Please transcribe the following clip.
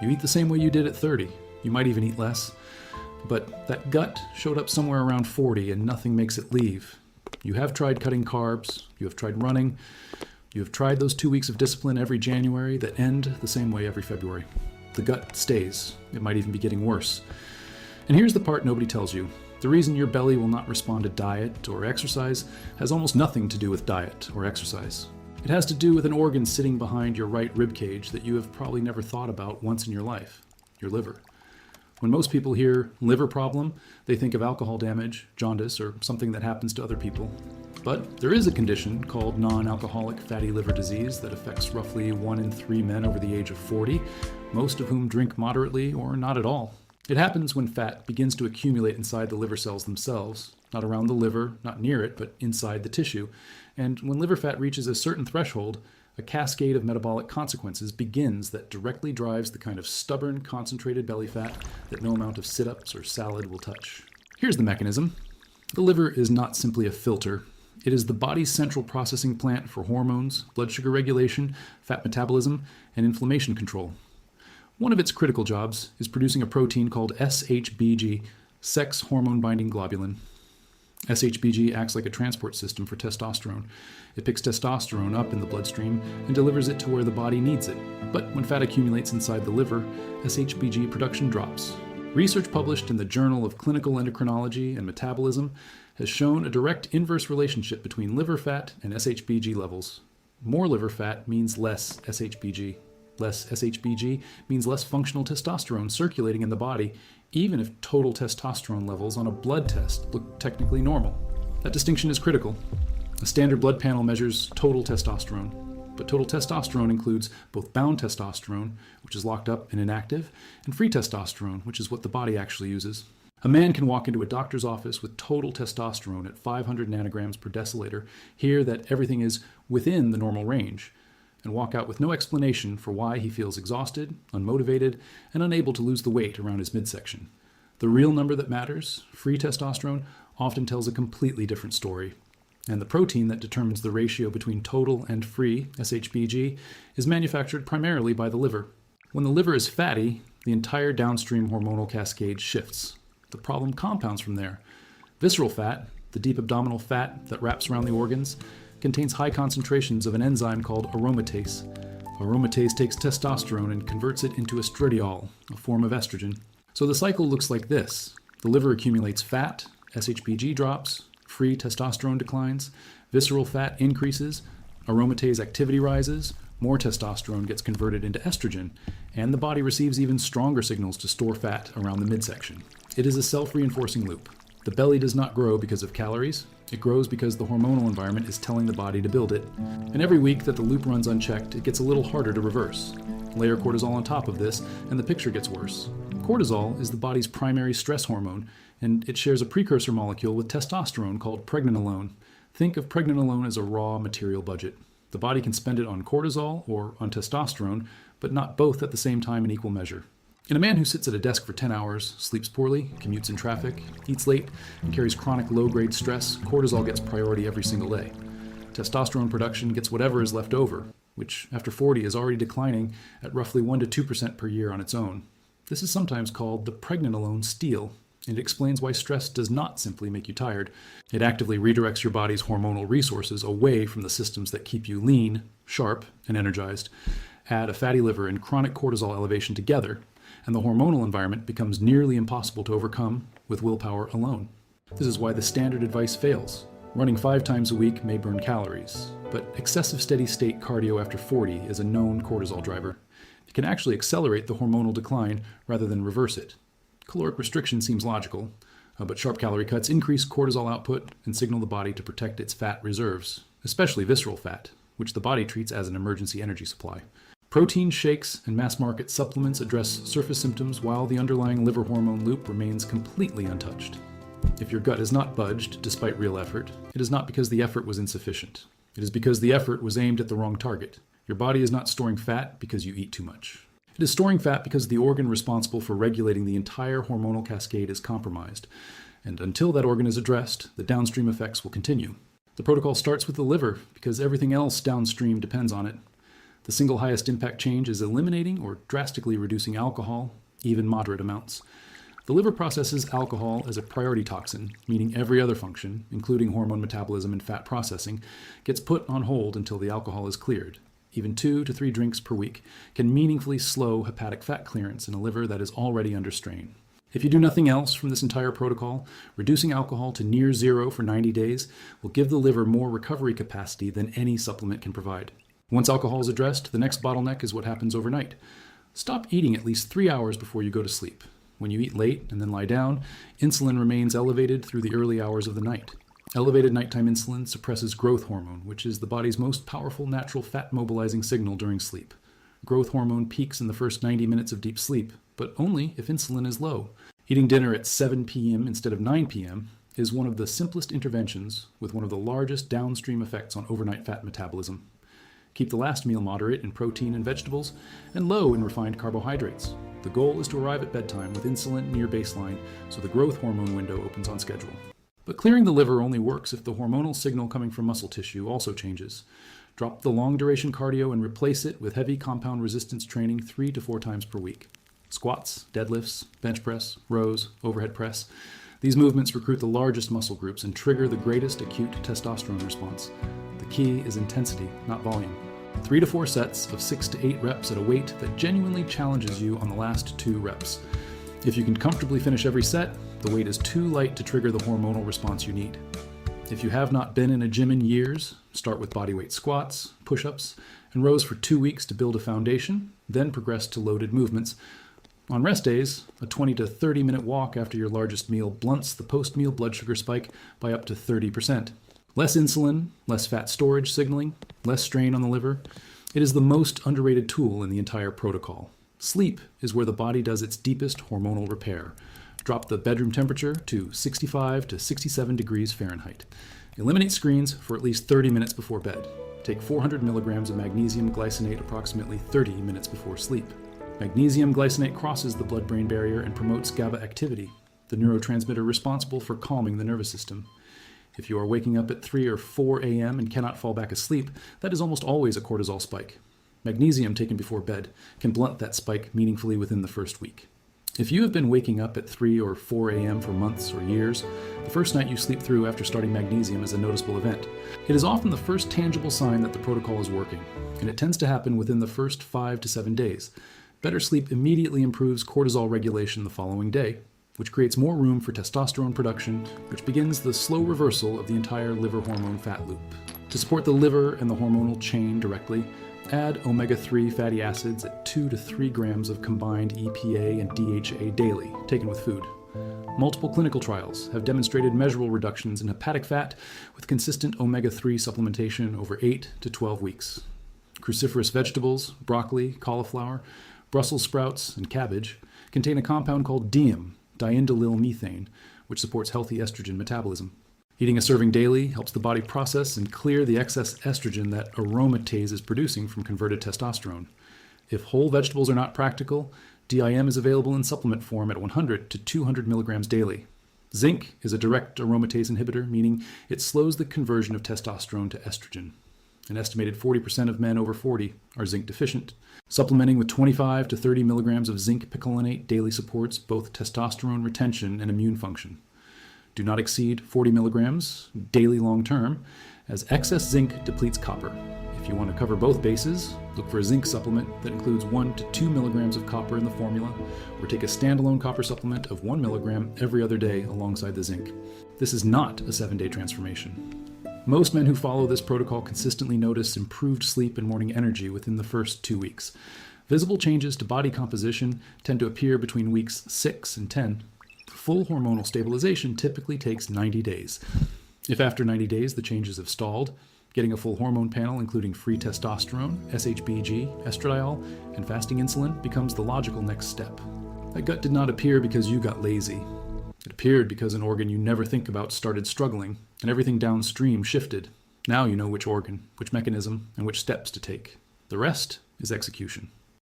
You eat the same way you did at 30. You might even eat less. But that gut showed up somewhere around 40 and nothing makes it leave. You have tried cutting carbs. You have tried running. You have tried those 2 weeks of discipline every January that end the same way every February. The gut stays. It might even be getting worse. And here's the part nobody tells you. The reason your belly will not respond to diet or exercise has almost nothing to do with diet or exercise. It has to do with an organ sitting behind your right rib cage that you have probably never thought about once in your life, your liver. When most people hear liver problem, they think of alcohol damage, jaundice, or something that happens to other people. But there is a condition called non-alcoholic fatty liver disease that affects roughly 1 in 3 men over the age of 40, most of whom drink moderately or not at all. It happens when fat begins to accumulate inside the liver cells themselves, not around the liver, not near it, but inside the tissue. And when liver fat reaches a certain threshold, a cascade of metabolic consequences begins that directly drives the kind of stubborn, concentrated belly fat that no amount of sit-ups or salad will touch. Here's the mechanism. The liver is not simply a filter. It is the body's central processing plant for hormones, blood sugar regulation, fat metabolism, and inflammation control. One of its critical jobs is producing a protein called SHBG, sex hormone-binding globulin. SHBG acts like a transport system for testosterone. It picks testosterone up in the bloodstream and delivers it to where the body needs it. But when fat accumulates inside the liver, SHBG production drops. Research published in the Journal of Clinical Endocrinology and Metabolism has shown a direct inverse relationship between liver fat and SHBG levels. More liver fat means less SHBG. Less SHBG means less functional testosterone circulating in the body, even if total testosterone levels on a blood test look technically normal. That distinction is critical. A standard blood panel measures total testosterone, but total testosterone includes both bound testosterone, which is locked up and inactive, and free testosterone, which is what the body actually uses. A man can walk into a doctor's office with total testosterone at 500 nanograms per deciliter, hear that everything is within the normal range, and walk out with no explanation for why he feels exhausted, unmotivated, and unable to lose the weight around his midsection. The real number that matters, free testosterone, often tells a completely different story. And the protein that determines the ratio between total and free, SHBG, is manufactured primarily by the liver. When the liver is fatty, the entire downstream hormonal cascade shifts. The problem compounds from there. Visceral fat, the deep abdominal fat that wraps around the organs, contains high concentrations of an enzyme called aromatase. Aromatase takes testosterone and converts it into estradiol, a form of estrogen. So the cycle looks like this. The liver accumulates fat, SHBG drops, free testosterone declines, visceral fat increases, aromatase activity rises, more testosterone gets converted into estrogen, and the body receives even stronger signals to store fat around the midsection. It is a self-reinforcing loop. The belly does not grow because of calories. It grows because the hormonal environment is telling the body to build it. And every week that the loop runs unchecked, it gets a little harder to reverse. Layer cortisol on top of this, and the picture gets worse. Cortisol is the body's primary stress hormone, and it shares a precursor molecule with testosterone called pregnenolone. Think of pregnenolone as a raw material budget. The body can spend it on cortisol or on testosterone, but not both at the same time in equal measure. In a man who sits at a desk for 10 hours, sleeps poorly, commutes in traffic, eats late, and carries chronic low-grade stress, cortisol gets priority every single day. Testosterone production gets whatever is left over, which after 40 is already declining at roughly 1 to 2% per year on its own. This is sometimes called the pregnenolone steal, and it explains why stress does not simply make you tired. It actively redirects your body's hormonal resources away from the systems that keep you lean, sharp, and energized. Add a fatty liver and chronic cortisol elevation together, and the hormonal environment becomes nearly impossible to overcome with willpower alone. This is why the standard advice fails. Running 5 times a week may burn calories, but excessive steady-state cardio after 40 is a known cortisol driver. It can actually accelerate the hormonal decline rather than reverse it. Caloric restriction seems logical, but sharp calorie cuts increase cortisol output and signal the body to protect its fat reserves, especially visceral fat, which the body treats as an emergency energy supply. Protein shakes and mass-market supplements address surface symptoms while the underlying liver hormone loop remains completely untouched. If your gut has not budged despite real effort, it is not because the effort was insufficient. It is because the effort was aimed at the wrong target. Your body is not storing fat because you eat too much. It is storing fat because the organ responsible for regulating the entire hormonal cascade is compromised. And until that organ is addressed, the downstream effects will continue. The protocol starts with the liver because everything else downstream depends on it. The single highest impact change is eliminating or drastically reducing alcohol, even moderate amounts. The liver processes alcohol as a priority toxin, meaning every other function, including hormone metabolism and fat processing, gets put on hold until the alcohol is cleared. Even 2 to 3 drinks per week can meaningfully slow hepatic fat clearance in a liver that is already under strain. If you do nothing else from this entire protocol, reducing alcohol to near zero for 90 days will give the liver more recovery capacity than any supplement can provide. Once alcohol is addressed, the next bottleneck is what happens overnight. Stop eating at least 3 hours before you go to sleep. When you eat late and then lie down, insulin remains elevated through the early hours of the night. Elevated nighttime insulin suppresses growth hormone, which is the body's most powerful natural fat-mobilizing signal during sleep. Growth hormone peaks in the first 90 minutes of deep sleep, but only if insulin is low. Eating dinner at 7 p.m. instead of 9 p.m. is one of the simplest interventions with one of the largest downstream effects on overnight fat metabolism. Keep the last meal moderate in protein and vegetables and low in refined carbohydrates. The goal is to arrive at bedtime with insulin near baseline so the growth hormone window opens on schedule. But clearing the liver only works if the hormonal signal coming from muscle tissue also changes. Drop the long-duration cardio and replace it with heavy compound resistance training 3 to 4 times per week. Squats, deadlifts, bench press, rows, overhead press. These movements recruit the largest muscle groups and trigger the greatest acute testosterone response. The key is intensity, not volume. 3 to 4 sets of 6 to 8 reps at a weight that genuinely challenges you on the last 2 reps. If you can comfortably finish every set, the weight is too light to trigger the hormonal response you need. If you have not been in a gym in years, start with bodyweight squats, push-ups, and rows for 2 weeks to build a foundation, then progress to loaded movements. On rest days, a 20 to 30 minute walk after your largest meal blunts the post-meal blood sugar spike by up to 30%. Less insulin, less fat storage signaling, less strain on the liver. It is the most underrated tool in the entire protocol. Sleep is where the body does its deepest hormonal repair. Drop the bedroom temperature to 65 to 67 degrees Fahrenheit. Eliminate screens for at least 30 minutes before bed. Take 400 milligrams of magnesium glycinate approximately 30 minutes before sleep. Magnesium glycinate crosses the blood-brain barrier and promotes GABA activity, the neurotransmitter responsible for calming the nervous system. If you are waking up at 3 or 4 a.m. and cannot fall back asleep, that is almost always a cortisol spike. Magnesium taken before bed can blunt that spike meaningfully within the first week. If you have been waking up at 3 or 4 a.m. for months or years, the first night you sleep through after starting magnesium is a noticeable event. It is often the first tangible sign that the protocol is working, and it tends to happen within the first 5 to 7 days. Better sleep immediately improves cortisol regulation the following day, which creates more room for testosterone production, which begins the slow reversal of the entire liver hormone fat loop. To support the liver and the hormonal chain directly, add omega-3 fatty acids at 2 to 3 grams of combined EPA and DHA daily, taken with food. Multiple clinical trials have demonstrated measurable reductions in hepatic fat with consistent omega-3 supplementation over 8 to 12 weeks. Cruciferous vegetables, broccoli, cauliflower, Brussels sprouts, and cabbage contain a compound called diindolyl methane, which supports healthy estrogen metabolism. Eating a serving daily helps the body process and clear the excess estrogen that aromatase is producing from converted testosterone. If whole vegetables are not practical, DIM is available in supplement form at 100 to 200 milligrams daily. Zinc is a direct aromatase inhibitor, meaning it slows the conversion of testosterone to estrogen. An estimated 40% of men over 40 are zinc deficient. Supplementing with 25 to 30 milligrams of zinc picolinate daily supports both testosterone retention and immune function. Do not exceed 40 milligrams daily long term, as excess zinc depletes copper. If you want to cover both bases, look for a zinc supplement that includes 1 to 2 milligrams of copper in the formula, or take a standalone copper supplement of 1 milligram every other day alongside the zinc. This is not a 7-day transformation. Most men who follow this protocol consistently notice improved sleep and morning energy within the first 2 weeks. Visible changes to body composition tend to appear between weeks 6 and 10. Full hormonal stabilization typically takes 90 days. If after 90 days the changes have stalled, getting a full hormone panel including free testosterone, SHBG, estradiol, and fasting insulin becomes the logical next step. That gut did not appear because you got lazy. It appeared because an organ you never think about started struggling, and everything downstream shifted. Now you know which organ, which mechanism, and which steps to take. The rest is execution.